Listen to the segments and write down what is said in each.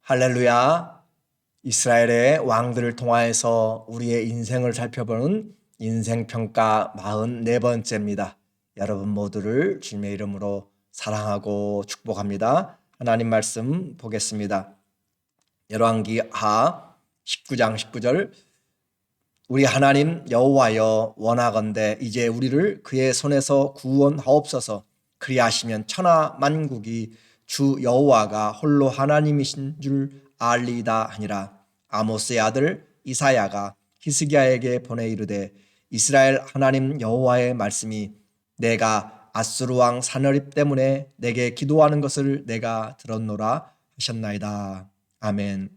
할렐루야. 이스라엘의 왕들을 통하여서 우리의 인생을 살펴보는 인생평가 44번째입니다. 여러분 모두를 주님의 이름으로 사랑하고 축복합니다. 하나님 말씀 보겠습니다. 열왕기하 19장 19절 우리 하나님 여호와여 원하건대 이제 우리를 그의 손에서 구원하옵소서. 그리하시면 천하 만국이 주 여호와가 홀로 하나님이신 줄 알리이다 하니라. 아모스의 아들 이사야가 히스기야에게 보내 이르되 이스라엘 하나님 여호와의 말씀이 내가 아수르 왕 사느립 때문에 내게 기도하는 것을 내가 들었노라 하셨나이다. 아멘.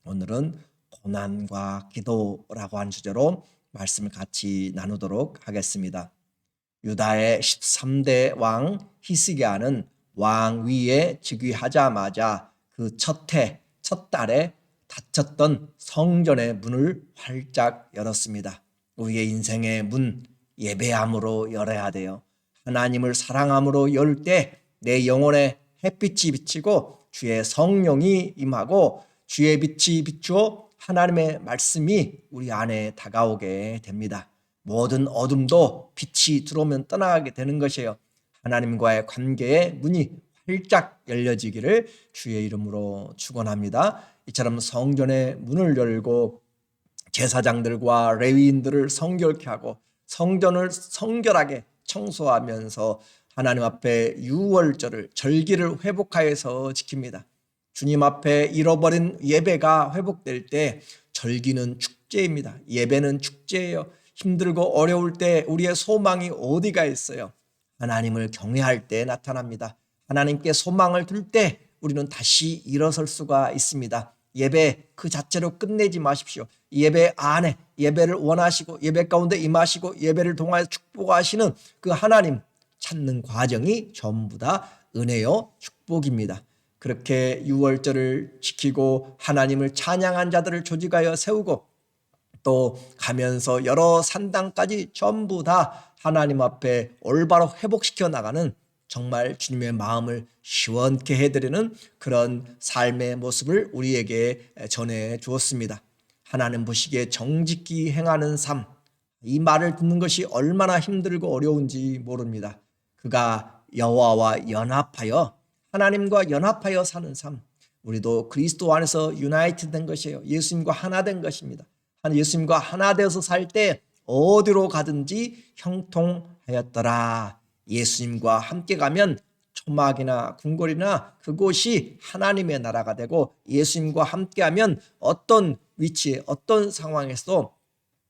오늘은 고난과 기도라고 하는 주제로 말씀을 같이 나누도록 하겠습니다. 유다의 13대 왕 히스기야는 왕위에 즉위하자마자 그 첫 달에 닫혔던 성전의 문을 활짝 열었습니다. 우리의 인생의 문, 예배함으로 열어야 돼요. 하나님을 사랑함으로 열 때 내 영혼에 햇빛이 비치고 주의 성령이 임하고 주의 빛이 비추어 하나님의 말씀이 우리 안에 다가오게 됩니다. 모든 어둠도 빛이 들어오면 떠나가게 되는 것이에요. 하나님과의 관계의 문이 활짝 열려지기를 주의 이름으로 축원합니다. 이처럼 성전의 문을 열고 제사장들과 레위인들을 성결케 하고 성전을 성결하게 청소하면서 하나님 앞에 유월절을 절기를 회복하여서 지킵니다. 주님 앞에 잃어버린 예배가 회복될 때 절기는 축제입니다. 예배는 축제예요. 힘들고 어려울 때 우리의 소망이 어디가 있어요? 하나님을 경외할 때 나타납니다. 하나님께 소망을 둘 때 우리는 다시 일어설 수가 있습니다. 예배 그 자체로 끝내지 마십시오. 예배 안에 예배를 원하시고 예배 가운데 임하시고 예배를 통하여 축복하시는 그 하나님 찾는 과정이 전부 다 은혜요 축복입니다. 그렇게 유월절을 지키고 하나님을 찬양한 자들을 조직하여 세우고 또 가면서 여러 산당까지 전부 다 하나님 앞에 올바로 회복시켜 나가는 정말 주님의 마음을 시원케 해드리는 그런 삶의 모습을 우리에게 전해 주었습니다. 하나님 보시기에 정직히 행하는 삶, 이 말을 듣는 것이 얼마나 힘들고 어려운지 모릅니다. 그가 여호와와 연합하여 하나님과 연합하여 사는 삶, 우리도 그리스도 안에서 유나이트 된 것이에요. 예수님과 하나 된 것입니다. 예수님과 하나 되어서 살 때 어디로 가든지 형통하였더라. 예수님과 함께 가면 초막이나 궁궐이나 그곳이 하나님의 나라가 되고 예수님과 함께하면 어떤 위치에 어떤 상황에서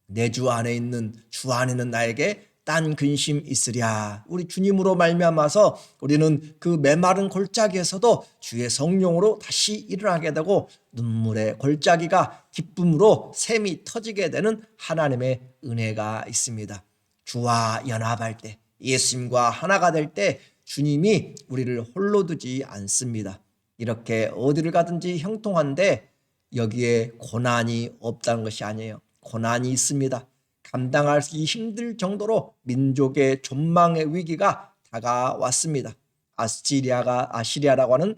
내 주 안에 있는 주 안에 있는 나에게 딴 근심 있으랴. 우리 주님으로 말미암아서 우리는 그 메마른 골짜기에서도 주의 성령으로 다시 일어나게 되고 눈물의 골짜기가 기쁨으로 샘이 터지게 되는 하나님의 은혜가 있습니다. 주와 연합할 때 예수님과 하나가 될 때 주님이 우리를 홀로 두지 않습니다. 이렇게 어디를 가든지 형통한데 여기에 고난이 없다는 것이 아니에요. 고난이 있습니다. 감당하기 힘들 정도로 민족의 존망의 위기가 다가왔습니다. 아시리아라고 하는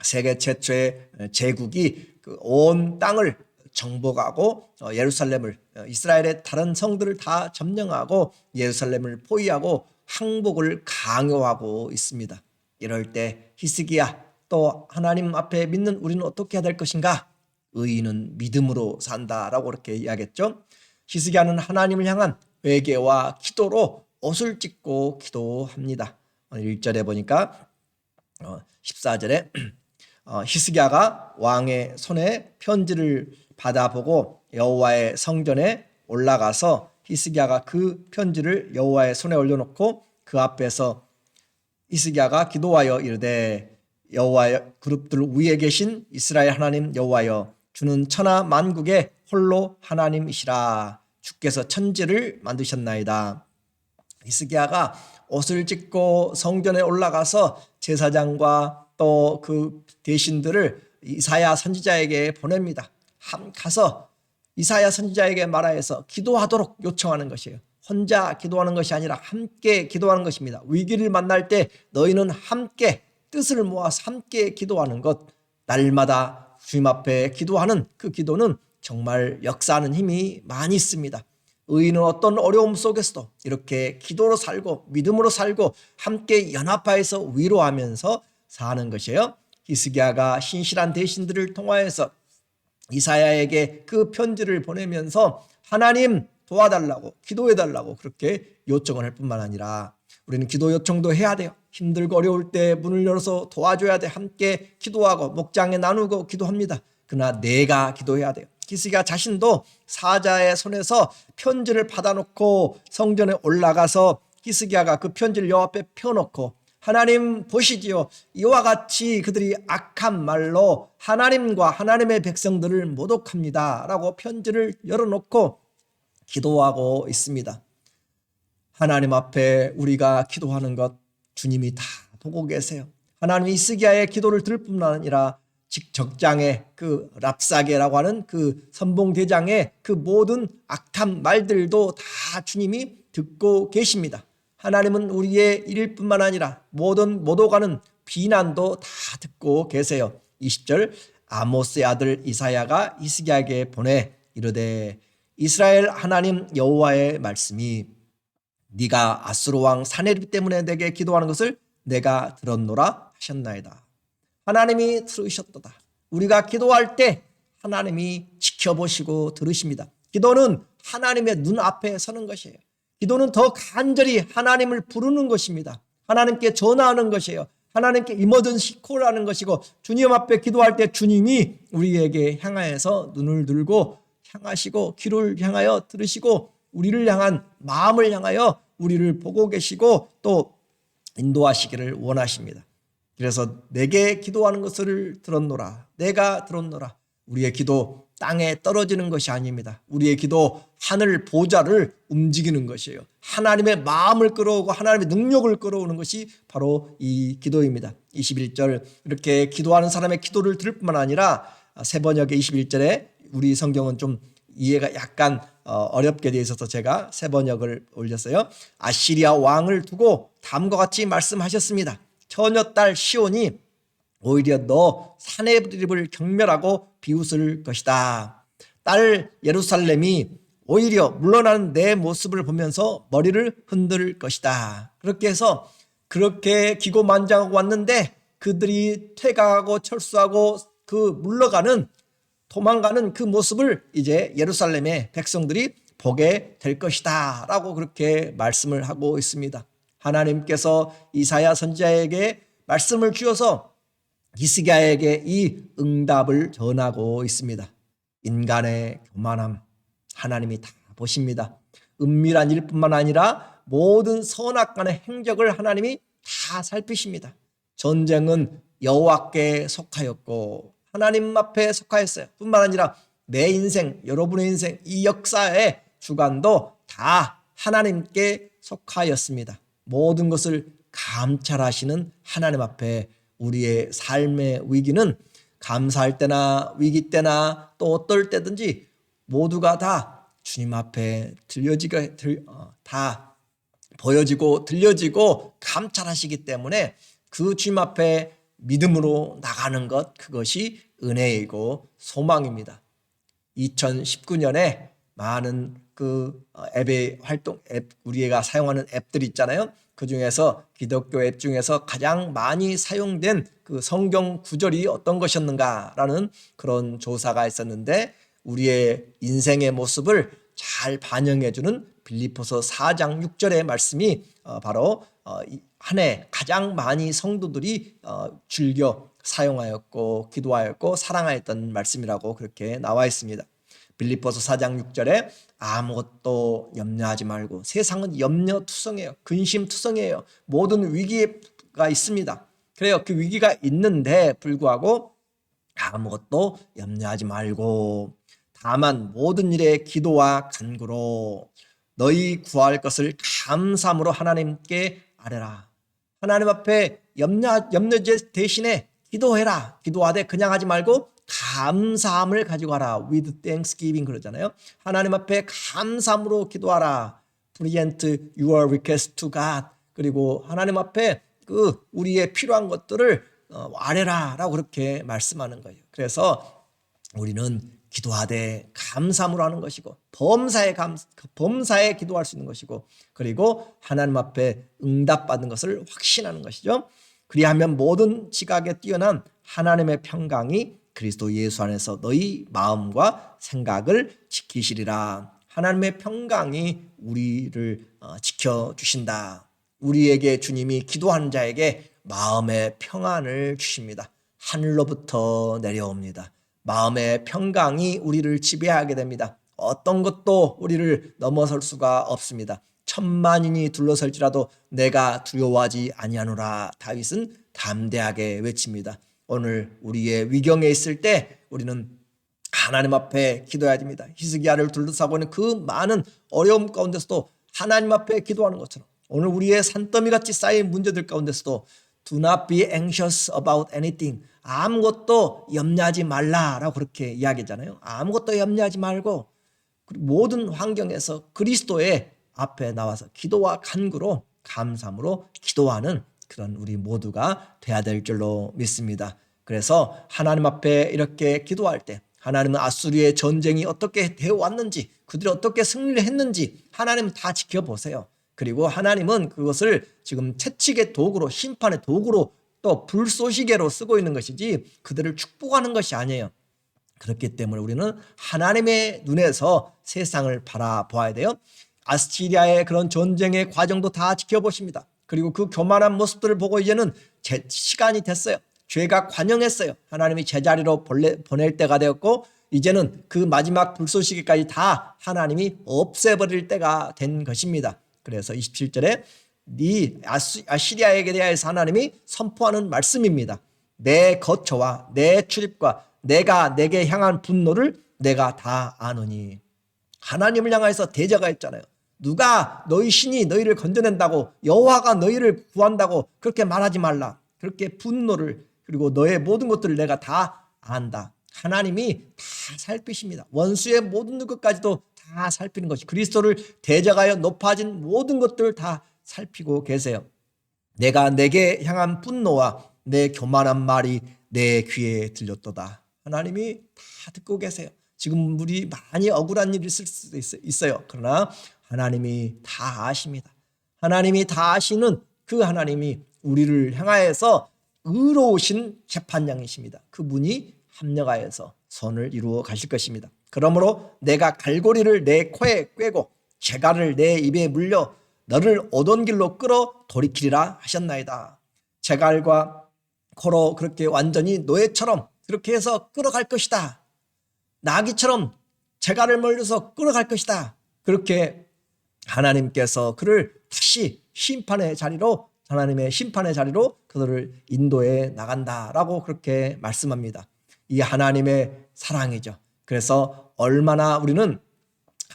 세계 최초의 제국이 그 온 땅을 정복하고 예루살렘을 이스라엘의 다른 성들을 다 점령하고 예루살렘을 포위하고 항복을 강요하고 있습니다. 이럴 때 히스기야 또 하나님 앞에 믿는 우리는 어떻게 해야 될 것인가? 의인은 믿음으로 산다라고 그렇게 이야기했죠. 히스기야는 하나님을 향한 회개와 기도로 옷을 찢고 기도합니다. 1절에 보니까 14절에 히스기야가 왕의 손에 편지를 받아보고 여호와의 성전에 올라가서 히스기야가 그 편지를 여호와의 손에 올려놓고 그 앞에서 히스기야가 기도하여 이르되 여호와의 그룹들 위에 계신 이스라엘 하나님 여호와여 주는 천하 만국의 홀로 하나님이시라. 주께서 천지를 만드셨나이다. 히스기야가 옷을 찢고 성전에 올라가서 제사장과 또 그 대신들을 이사야 선지자에게 보냅니다. 가서 이사야 선지자에게 말하여서 기도하도록 요청하는 것이에요. 혼자 기도하는 것이 아니라 함께 기도하는 것입니다. 위기를 만날 때 너희는 함께 뜻을 모아서 함께 기도하는 것, 날마다 주님 앞에 기도하는 그 기도는 정말 역사하는 힘이 많이 있습니다. 의인은 어떤 어려움 속에서도 이렇게 기도로 살고 믿음으로 살고 함께 연합하여서 위로하면서 사는 것이에요. 히스기야가 신실한 대신들을 통하여서 이사야에게 그 편지를 보내면서 하나님 도와달라고 기도해달라고 그렇게 요청을 할 뿐만 아니라 우리는 기도 요청도 해야 돼요. 힘들고 어려울 때 문을 열어서 도와줘야 돼. 함께 기도하고 목장에 나누고 기도합니다. 그러나 내가 기도해야 돼요. 히스기야 자신도 사자의 손에서 편지를 받아놓고 성전에 올라가서 히스기야가 그 편지를 여호와 앞에 펴놓고 하나님 보시지요. 이와 같이 그들이 악한 말로 하나님과 하나님의 백성들을 모독합니다. 라고 편지를 열어놓고 기도하고 있습니다. 하나님 앞에 우리가 기도하는 것 주님이 다 보고 계세요. 하나님이 히스기야의 기도를 들을 뿐만 아니라 적장의 그 랍사게라고 하는 그 선봉대장의 그 모든 악한 말들도 다 주님이 듣고 계십니다. 하나님은 우리의 일일 뿐만 아니라 모든 모독하는 비난도 다 듣고 계세요. 20절 아모스의 아들 이사야가 히스기야에게 보내 이르되 이스라엘 하나님 여호와의 말씀이 네가 아수르 왕 사네립 때문에 내게 기도하는 것을 내가 들었노라 하셨나이다. 하나님이 들으셨도다. 우리가 기도할 때 하나님이 지켜보시고 들으십니다. 기도는 하나님의 눈앞에 서는 것이에요. 기도는 더 간절히 하나님을 부르는 것입니다. 하나님께 전화하는 것이에요. 하나님께 이머전시 콜하는 것이고 주님 앞에 기도할 때 주님이 우리에게 향하여서 눈을 들고 향하시고 귀를 향하여 들으시고 우리를 향한 마음을 향하여 우리를 보고 계시고 또 인도하시기를 원하십니다. 그래서 내게 기도하는 것을 들었노라. 내가 들었노라. 우리의 기도 땅에 떨어지는 것이 아닙니다. 우리의 기도 하늘 보좌를 움직이는 것이에요. 하나님의 마음을 끌어오고 하나님의 능력을 끌어오는 것이 바로 이 기도입니다. 21절 이렇게 기도하는 사람의 기도를 들을 뿐만 아니라 세번역의 21절에 우리 성경은 좀 이해가 약간 어렵게 되어 있어서 제가 세번역을 올렸어요. 아시리아 왕을 두고 다음과 같이 말씀하셨습니다. 처녀딸 시온이 오히려 너 사내립을 경멸하고 비웃을 것이다. 딸 예루살렘이 오히려 물러나는 내 모습을 보면서 머리를 흔들 것이다. 그렇게 해서 그렇게 기고만장하고 왔는데 그들이 퇴각하고 철수하고 그 물러가는 도망가는 그 모습을 이제 예루살렘의 백성들이 보게 될 것이다 라고 그렇게 말씀을 하고 있습니다. 하나님께서 이사야 선지자에게 말씀을 주어서 히스기야에게 이 응답을 전하고 있습니다. 인간의 교만함 하나님이 다 보십니다. 은밀한 일뿐만 아니라 모든 선악간의 행적을 하나님이 다 살피십니다. 전쟁은 여호와께 속하였고 하나님 앞에 속하였어요. 뿐만 아니라 내 인생, 여러분의 인생, 이 역사의 주관도 다 하나님께 속하였습니다. 모든 것을 감찰하시는 하나님 앞에 우리의 삶의 위기는 감사할 때나 위기 때나 또 어떨 때든지 모두가 다 주님 앞에 다 보여지고 들려지고 감찰하시기 때문에 그 주님 앞에 믿음으로 나가는 것 그것이 은혜이고 소망입니다. 2019년에 많은 그 앱의 활동 앱 우리가 사용하는 앱들이 있잖아요. 그 중에서 기독교 앱 중에서 가장 많이 사용된 그 성경 구절이 어떤 것이었는가라는 그런 조사가 있었는데 우리의 인생의 모습을 잘 반영해주는 빌립보서 4장 6절의 말씀이 바로 한 해 가장 많이 성도들이 즐겨 사용하였고 기도하였고 사랑하였던 말씀이라고 그렇게 나와 있습니다. 빌립보서 4장 6절에 아무것도 염려하지 말고 세상은 염려투성이에요. 근심투성이에요. 모든 위기가 있습니다. 그래요. 그 위기가 있는데 불구하고 아무것도 염려하지 말고 다만 모든 일에 기도와 간구로 너희 구할 것을 감사함으로 하나님께 아뢰라. 하나님 앞에 염려제 대신에 기도해라. 기도하되 그냥 하지 말고 감사함을 가지고 하라. With thanksgiving 그러잖아요. 하나님 앞에 감사함으로 기도하라. Present your request to God. 그리고 하나님 앞에 그 우리의 필요한 것들을 아뢰라라고 그렇게 말씀하는 거예요. 그래서 우리는 기도하되 감사함으로 하는 것이고 범사에 기도할 수 있는 것이고 그리고 하나님 앞에 응답받은 것을 확신하는 것이죠. 그리하면 모든 지각에 뛰어난 하나님의 평강이 그리스도 예수 안에서 너희 마음과 생각을 지키시리라. 하나님의 평강이 우리를 지켜주신다. 우리에게 주님이 기도하는 자에게 마음의 평안을 주십니다. 하늘로부터 내려옵니다. 마음의 평강이 우리를 지배하게 됩니다. 어떤 것도 우리를 넘어설 수가 없습니다. 천만인이 둘러설지라도 내가 두려워하지 아니하노라. 다윗은 담대하게 외칩니다. 오늘 우리의 위경에 있을 때 우리는 하나님 앞에 기도해야 됩니다. 히스기야를 둘러싸고 있는 그 많은 어려움 가운데서도 하나님 앞에 기도하는 것처럼 오늘 우리의 산더미같이 쌓인 문제들 가운데서도 Do not be anxious about anything. 아무것도 염려하지 말라라고 그렇게 이야기하잖아요. 아무것도 염려하지 말고 모든 환경에서 그리스도의 앞에 나와서 기도와 간구로 감사함으로 기도하는 그런 우리 모두가 돼야 될 줄로 믿습니다. 그래서 하나님 앞에 이렇게 기도할 때 하나님은 아수르의 전쟁이 어떻게 되어 왔는지 그들이 어떻게 승리를 했는지 하나님은 다 지켜보세요. 그리고 하나님은 그것을 지금 채찍의 도구로 심판의 도구로 또 불쏘시개로 쓰고 있는 것이지 그들을 축복하는 것이 아니에요. 그렇기 때문에 우리는 하나님의 눈에서 세상을 바라보아야 돼요. 아스시리아의 그런 전쟁의 과정도 다 지켜보십니다. 그리고 그 교만한 모습들을 보고 이제는 시간이 됐어요. 죄가 관영했어요. 하나님이 제자리로 보낼 때가 되었고 이제는 그 마지막 불쏘시개까지 다 하나님이 없애버릴 때가 된 것입니다. 그래서 27절에 네 아시리아에게 대하여서 하나님이 선포하는 말씀입니다. 내 거처와 내 출입과 내가 내게 향한 분노를 내가 다 아노니. 하나님을 향해서 대적가 했잖아요. 누가 너희 신이 너희를 건져낸다고 여호와가 너희를 구한다고 그렇게 말하지 말라. 그렇게 분노를 그리고 너의 모든 것들을 내가 다 안다. 하나님이 다 살피십니다. 원수의 모든 것까지도 다 살피는 것이 그리스도를 대적하여 높아진 모든 것들을 다 살피고 계세요. 내가 내게 향한 분노와 내 교만한 말이 내 귀에 들렸도다. 하나님이 다 듣고 계세요. 지금 우리 많이 억울한 일이 있을 수도 있어요. 그러나 하나님이 다 아십니다. 하나님이 다 아시는 그 하나님이 우리를 향하여서 의로우신 재판장이십니다. 그분이 합력하여서 선을 이루어 가실 것입니다. 그러므로 내가 갈고리를 내 코에 꿰고 재갈을 내 입에 물려 너를 오던 길로 끌어 돌이키리라 하셨나이다. 재갈과 코로 그렇게 완전히 노예처럼 그렇게 해서 끌어갈 것이다. 나귀처럼 재갈을 멀려서 끌어갈 것이다. 그렇게 하나님께서 그를 다시 심판의 자리로 하나님의 심판의 자리로 그들을 인도해 나간다라고 그렇게 말씀합니다. 이 하나님의 사랑이죠. 그래서 얼마나 우리는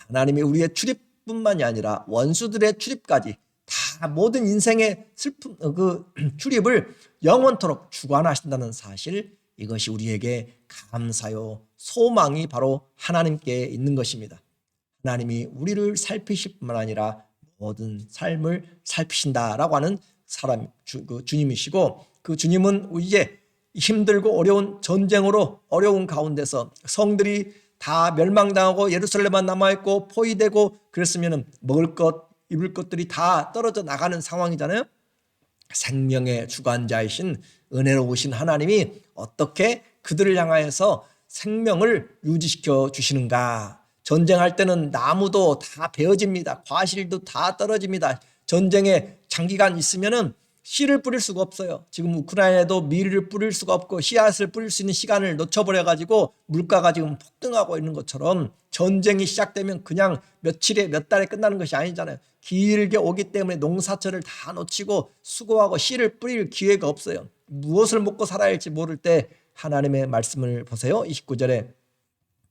하나님이 우리의 출입뿐만이 아니라 원수들의 출입까지 다 모든 인생의 슬픔 그 출입을 영원토록 주관하신다는 사실, 이것이 우리에게 감사요 소망이 바로 하나님께 있는 것입니다. 하나님이 우리를 살피실 뿐만 아니라 모든 삶을 살피신다라고 하는 사람 주님이시고, 그 주님은 이제 힘들고 어려운 전쟁으로 어려운 가운데서 성들이 다 멸망당하고 예루살렘만 남아있고 포위되고 그랬으면 먹을 것 입을 것들이 다 떨어져 나가는 상황이잖아요. 생명의 주관자이신 은혜로우신 하나님이 어떻게 그들을 향하여서 생명을 유지시켜 주시는가. 전쟁할 때는 나무도 다 베어집니다. 과실도 다 떨어집니다. 전쟁에 장기간 있으면은 씨를 뿌릴 수가 없어요. 지금 우크라이나에도 밀을 뿌릴 수가 없고 씨앗을 뿌릴 수 있는 시간을 놓쳐버려가지고 물가가 지금 폭등하고 있는 것처럼, 전쟁이 시작되면 그냥 며칠에 몇 달에 끝나는 것이 아니잖아요. 길게 오기 때문에 농사철을 다 놓치고 수고하고 씨를 뿌릴 기회가 없어요. 무엇을 먹고 살아야 할지 모를 때 하나님의 말씀을 보세요. 29절에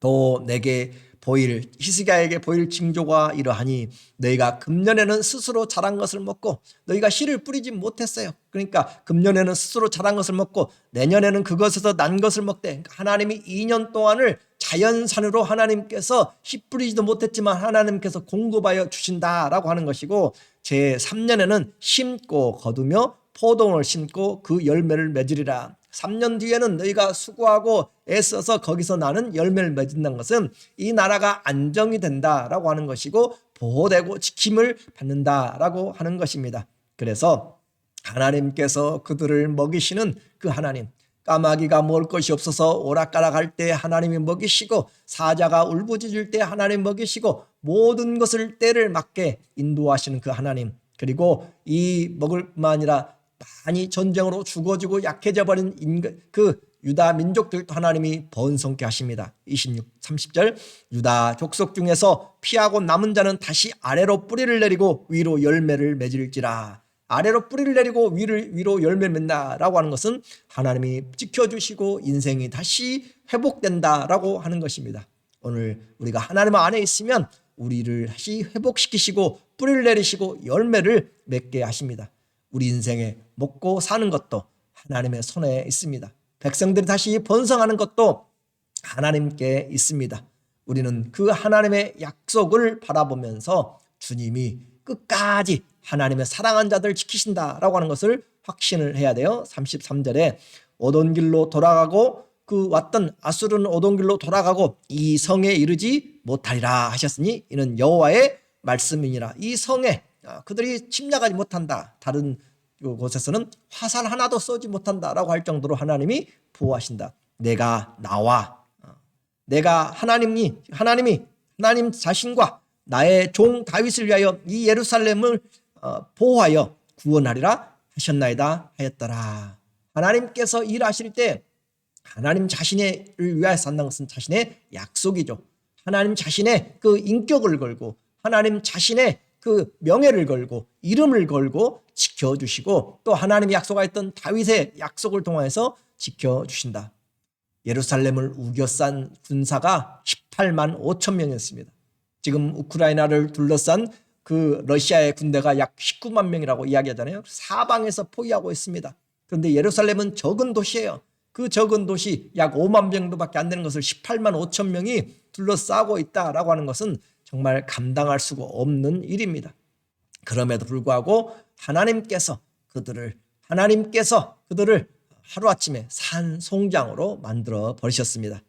또 내게 보일 히스기야에게 보일 징조가 이러하니 너희가 금년에는 스스로 자란 것을 먹고 너희가 씨를 뿌리지 못했어요. 그러니까 금년에는 스스로 자란 것을 먹고 내년에는 그것에서 난 것을 먹되, 그러니까 하나님이 2년 동안을 자연산으로 하나님께서 씨 뿌리지도 못했지만 하나님께서 공급하여 주신다라고 하는 것이고, 제3년에는 심고 거두며 포도원을 심고 그 열매를 맺으리라. 3년 뒤에는 너희가 수고하고 애써서 거기서 나는 열매를 맺는다는 것은 이 나라가 안정이 된다라고 하는 것이고 보호되고 지킴을 받는다라고 하는 것입니다. 그래서 하나님께서 그들을 먹이시는 그 하나님, 까마귀가 먹을 것이 없어서 오락가락할 때 하나님이 먹이시고 사자가 울부짖을 때 하나님 먹이시고 모든 것을 때를 맞게 인도하시는 그 하나님, 그리고 이 먹을 뿐만 아니라 많이 전쟁으로 죽어지고 약해져 버린 그 유다 민족들도 하나님이 번성케 하십니다. 26, 30절 유다 족속 중에서 피하고 남은 자는 다시 아래로 뿌리를 내리고 위로 열매를 맺을지라. 아래로 뿌리를 내리고 위로 열매를 맺나라고 하는 것은 하나님이 지켜주시고 인생이 다시 회복된다라고 하는 것입니다. 오늘 우리가 하나님 안에 있으면 우리를 다시 회복시키시고 뿌리를 내리시고 열매를 맺게 하십니다. 우리 인생에 먹고 사는 것도 하나님의 손에 있습니다. 백성들이 다시 번성하는 것도 하나님께 있습니다. 우리는 그 하나님의 약속을 바라보면서 주님이 끝까지 하나님의 사랑한 자들 지키신다라고 하는 것을 확신을 해야 돼요. 33절에 오던 길로 돌아가고 그 왔던 아수르는 오던 길로 돌아가고 이 성에 이르지 못하리라 하셨으니 이는 여호와의 말씀이니라. 이 성에 그들이 침략하지 못한다. 다른 곳에서는 화살 하나도 쏘지 못한다라고 할 정도로 하나님이 보호하신다. 내가 하나님 자신과 나의 종 다윗을 위하여 이 예루살렘을 보호하여 구원하리라 하셨나이다 하였더라. 하나님께서 일하실 때 하나님 자신을 위하여 산다는 것은 자신의 약속이죠. 하나님 자신의 그 인격을 걸고 하나님 자신의 그 명예를 걸고 이름을 걸고 지켜주시고 또 하나님이 약속하였던 다윗의 약속을 통해서 지켜주신다. 예루살렘을 우겨싼 군사가 18만 5천 명이었습니다. 지금 우크라이나를 둘러싼 그 러시아의 군대가 약 19만 명이라고 이야기하잖아요. 사방에서 포위하고 있습니다. 그런데 예루살렘은 적은 도시예요. 그 적은 도시 약 5만 명도밖에 안 되는 것을 18만 5천 명이 둘러싸고 있다라고 하는 것은 정말 감당할 수가 없는 일입니다. 그럼에도 불구하고 하나님께서 그들을 하루아침에 산송장으로 만들어 버리셨습니다.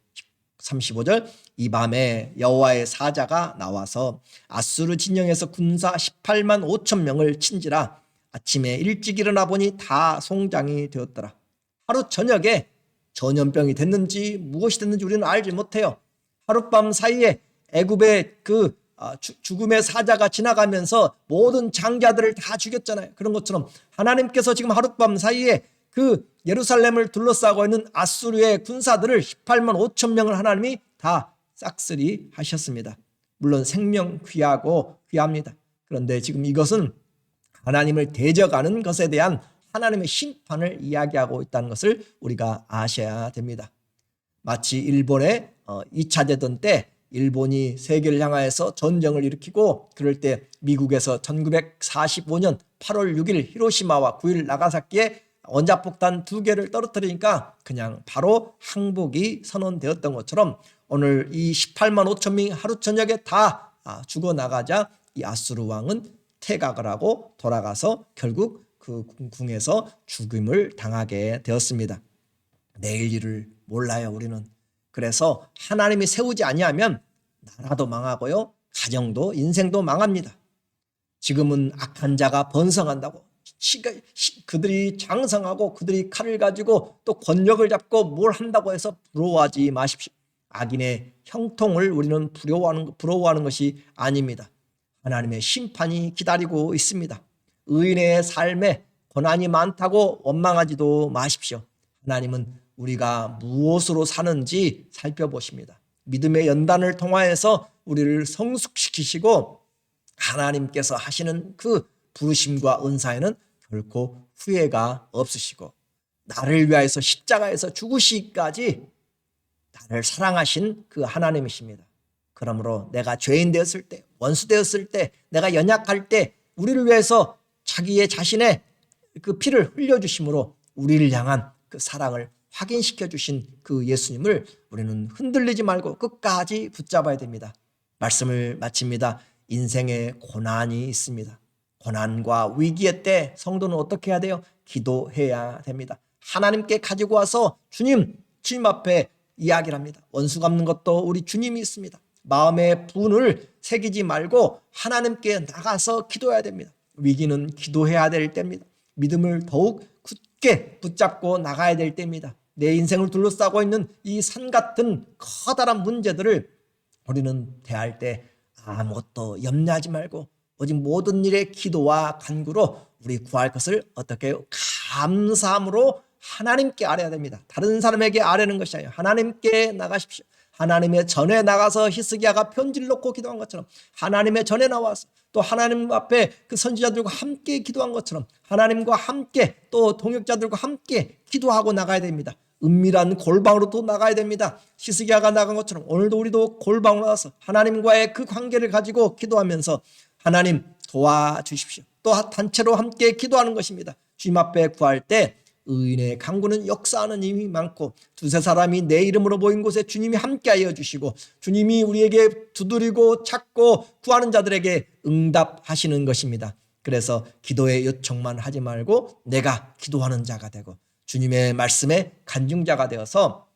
35절 이 밤에 여호와의 사자가 나와서 아수르 진영에서 군사 18만 5천 명을 친지라. 아침에 일찍 일어나 보니 다 송장이 되었더라. 하루 저녁에 전염병이 됐는지 무엇이 됐는지 우리는 알지 못해요. 하룻밤 사이에 애굽의 그 죽음의 사자가 지나가면서 모든 장자들을 다 죽였잖아요. 그런 것처럼 하나님께서 지금 하룻밤 사이에 그 예루살렘을 둘러싸고 있는 아수르의 군사들을 18만 5천 명을 하나님이 다 싹쓸이 하셨습니다. 물론 생명 귀합니다. 그런데 지금 이것은 하나님을 대적하는 것에 대한 하나님의 심판을 이야기하고 있다는 것을 우리가 아셔야 됩니다. 마치 일본의 2차 대전 때 일본이 세계를 향하여서 전쟁을 일으키고 그럴 때 미국에서 1945년 8월 6일 히로시마와 9일 나가사키에 원자폭탄 2개를 떨어뜨리니까 그냥 바로 항복이 선언되었던 것처럼 오늘 이 18만 5천 명이 하루 저녁에 다 죽어나가자 이 아수르 왕은 퇴각을 하고 돌아가서 결국 그 궁에서 죽임을 당하게 되었습니다. 내일 일을 몰라요 우리는. 그래서 하나님이 세우지 아니하면 나라도 망하고요, 가정도 인생도 망합니다. 지금은 악한 자가 번성한다고 그들이 장성하고 그들이 칼을 가지고 또 권력을 잡고 뭘 한다고 해서 부러워하지 마십시오. 악인의 형통을 우리는 부러워하는 것이 아닙니다. 하나님의 심판이 기다리고 있습니다. 의인의 삶에 고난이 많다고 원망하지도 마십시오. 하나님은 우리가 무엇으로 사는지 살펴보십니다. 믿음의 연단을 통하여서 우리를 성숙시키시고 하나님께서 하시는 그 부르심과 은사에는 결코 후회가 없으시고 나를 위하여서 십자가에서 죽으시기까지 나를 사랑하신 그 하나님이십니다. 그러므로 내가 죄인 되었을 때, 원수 되었을 때, 내가 연약할 때 우리를 위해서 자신의 그 피를 흘려주심으로 우리를 향한 그 사랑을 확인시켜 주신 그 예수님을 우리는 흔들리지 말고 끝까지 붙잡아야 됩니다. 말씀을 마칩니다. 인생에 고난이 있습니다. 고난과 위기의 때 성도는 어떻게 해야 돼요? 기도해야 됩니다. 하나님께 가지고 와서 주님 앞에 이야기를 합니다. 원수 갚는 것도 우리 주님이 있습니다. 마음의 분을 새기지 말고 하나님께 나가서 기도해야 됩니다. 위기는 기도해야 될 때입니다. 믿음을 더욱 굳게 붙잡고 나가야 될 때입니다. 내 인생을 둘러싸고 있는 이 산 같은 커다란 문제들을 우리는 대할 때 아무것도 염려하지 말고 오직 모든 일에 기도와 간구로 우리 구할 것을 어떻게 해요? 감사함으로 하나님께 아뢰야 됩니다. 다른 사람에게 아뢰는 것이 아니에요. 하나님께 나가십시오. 하나님의 전에 나가서 히스기야가 편지를 놓고 기도한 것처럼 하나님의 전에 나와서 또 하나님 앞에 그 선지자들과 함께 기도한 것처럼 하나님과 함께 또 동역자들과 함께 기도하고 나가야 됩니다. 은밀한 골방으로 또 나가야 됩니다. 히스기야가 나간 것처럼 오늘도 우리도 골방으로 나와서 하나님과의 그 관계를 가지고 기도하면서 하나님 도와주십시오. 또 단체로 함께 기도하는 것입니다. 주님 앞에 구할 때 의인의 간구는 역사하는 힘이 많고 두세 사람이 내 이름으로 모인 곳에 주님이 함께하여 주시고 주님이 우리에게 두드리고 찾고 구하는 자들에게 응답하시는 것입니다. 그래서 기도의 요청만 하지 말고 내가 기도하는 자가 되고 주님의 말씀에 간증자가 되어서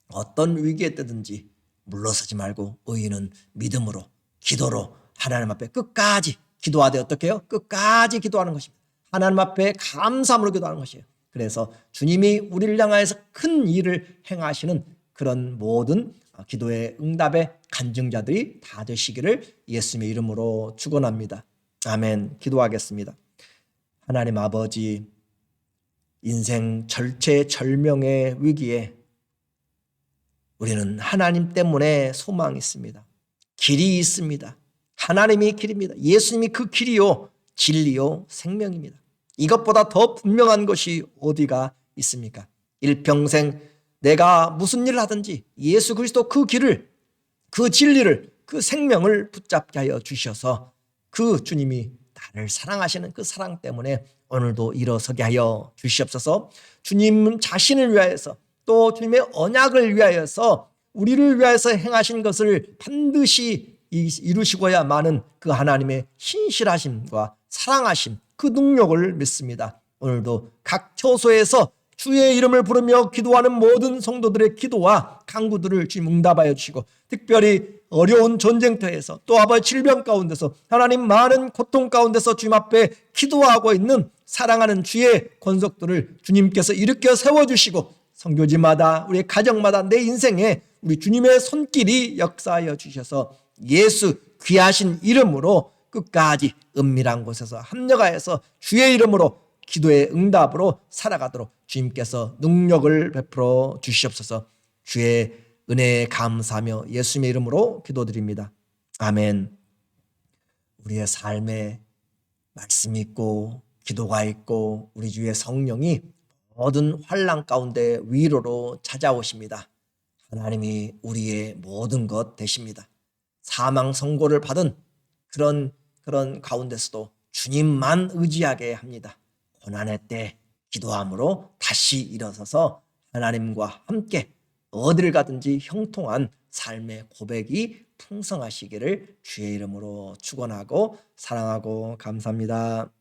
어떤 위기에 뜨든지 물러서지 말고 의인은 믿음으로 기도로 하나님 앞에 끝까지 기도하되 어떻게 해요? 끝까지 기도하는 것입니다. 하나님 앞에 감사함으로 기도하는 것이에요. 그래서 주님이 우리를 향하여서 큰 일을 행하시는 그런 모든 기도의 응답의 간증자들이 다 되시기를 예수님의 이름으로 축원합니다. 아멘. 기도하겠습니다. 하나님 아버지, 인생 절체절명의 위기에 우리는 하나님 때문에 소망이 있습니다. 길이 있습니다. 하나님이 길입니다. 예수님이 그 길이요 진리요 생명입니다. 이것보다 더 분명한 것이 어디가 있습니까? 일평생 내가 무슨 일을 하든지 예수 그리스도 그 길을, 그 진리를, 그 생명을 붙잡게 하여 주셔서 그 주님이 나를 사랑하시는 그 사랑 때문에 오늘도 일어서게 하여 주시옵소서. 주님 자신을 위하여서 또 주님의 언약을 위하여서 우리를 위하여서 행하신 것을 반드시 이루시고야만은 그 하나님의 신실하심과 사랑하심, 그 능력을 믿습니다. 오늘도 각 처소에서 주의 이름을 부르며 기도하는 모든 성도들의 기도와 간구들을 주님 응답하여 주시고 특별히 어려운 전쟁터에서 또 아버지 질병 가운데서 하나님 많은 고통 가운데서 주님 앞에 기도하고 있는 사랑하는 주의 권속들을 주님께서 일으켜 세워주시고 선교지마다 우리 가정마다 내 인생에 우리 주님의 손길이 역사하여 주셔서 예수 귀하신 이름으로 끝까지 은밀한 곳에서 합력하여서 주의 이름으로 기도의 응답으로 살아가도록 주님께서 능력을 베풀어 주시옵소서. 주의 은혜에 감사하며 예수님의 이름으로 기도드립니다. 아멘. 우리의 삶에 말씀이 있고 기도가 있고 우리 주의 성령이 모든 환난 가운데 위로로 찾아오십니다. 하나님이 우리의 모든 것 되십니다. 사망 선고를 받은 그런 가운데서도 주님만 의지하게 합니다. 고난의 때 기도함으로 다시 일어서서 하나님과 함께 어디를 가든지 형통한 삶의 고백이 풍성하시기를 주의 이름으로 축원하고 사랑하고 감사합니다.